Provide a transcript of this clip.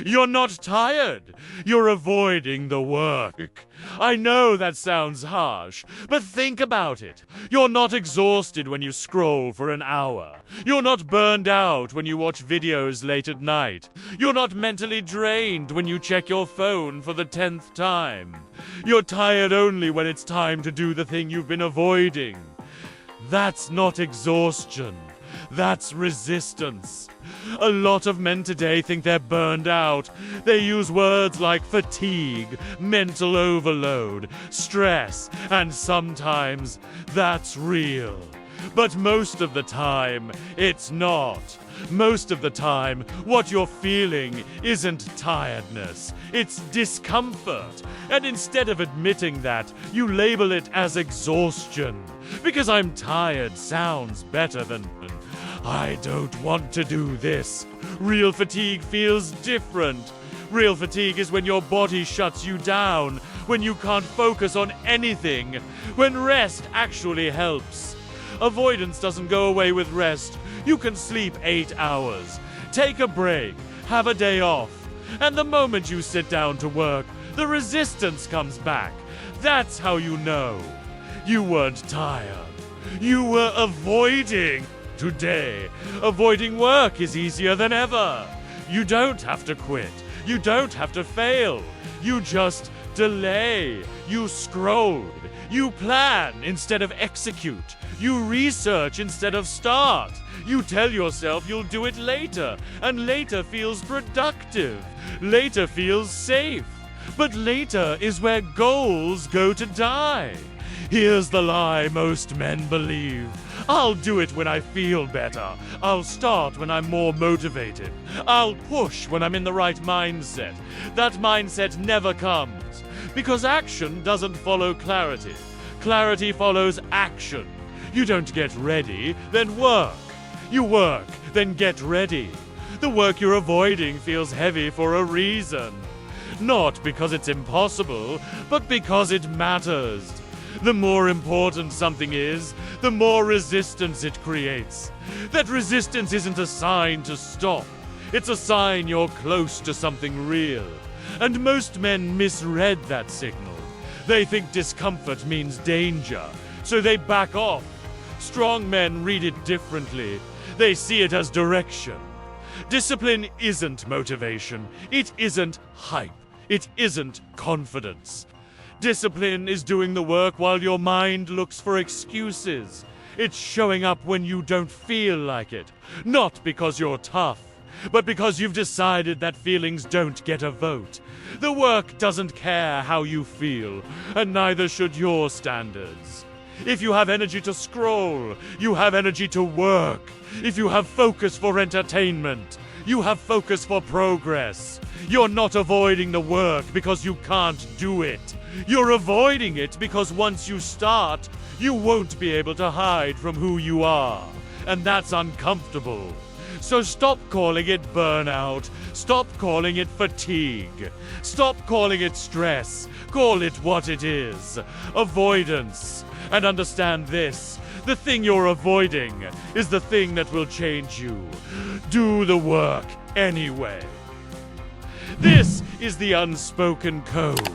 You're not tired. You're avoiding the work. I know that sounds harsh, but think about it. You're not exhausted when you scroll for an hour. You're not burned out when you watch videos late at night. You're not mentally drained when you check your phone for the 10th time. You're tired only when it's time to do the thing you've been avoiding. That's not exhaustion. That's resistance. A lot of men today think they're burned out. They use words like fatigue, mental overload, stress, and sometimes that's real. But most of the time, it's not. Most of the time, what you're feeling isn't tiredness, it's discomfort. And instead of admitting that, you label it as exhaustion. Because I'm tired sounds better than I don't want to do this. Real fatigue feels different. Real fatigue is when your body shuts you down, when you can't focus on anything, when rest actually helps. Avoidance doesn't go away with rest. You can sleep 8 hours, take a break, have a day off, and the moment you sit down to work, the resistance comes back. That's how you know. You weren't tired. You were avoiding. Today, avoiding work is easier than ever. You don't have to quit. You don't have to fail. You just delay. You scroll. You plan instead of execute. You research instead of start. You tell yourself you'll do it later, and later feels productive. Later feels safe. But later is where goals go to die. Here's the lie most men believe. I'll do it when I feel better. I'll start when I'm more motivated. I'll push when I'm in the right mindset. That mindset never comes, because action doesn't follow clarity. Clarity follows action. You don't get ready, then work. You work, then get ready. The work you're avoiding feels heavy for a reason. Not because it's impossible, but because it matters. The more important something is, the more resistance it creates. That resistance isn't a sign to stop. It's a sign you're close to something real. And most men misread that signal. They think discomfort means danger, so they back off. Strong men read it differently. They see it as direction. Discipline isn't motivation. It isn't hype. It isn't confidence. Discipline is doing the work while your mind looks for excuses. It's showing up when you don't feel like it. Not because you're tough, but because you've decided that feelings don't get a vote. The work doesn't care how you feel, and neither should your standards. If you have energy to scroll, you have energy to work. If you have focus for entertainment, you have focus for progress. You're not avoiding the work because you can't do it. You're avoiding it because once you start, you won't be able to hide from who you are. And that's uncomfortable. So stop calling it burnout. Stop calling it fatigue. Stop calling it stress. Call it what it is. Avoidance. And understand this. The thing you're avoiding is the thing that will change you. Do the work anyway. This is the Unspoken Code.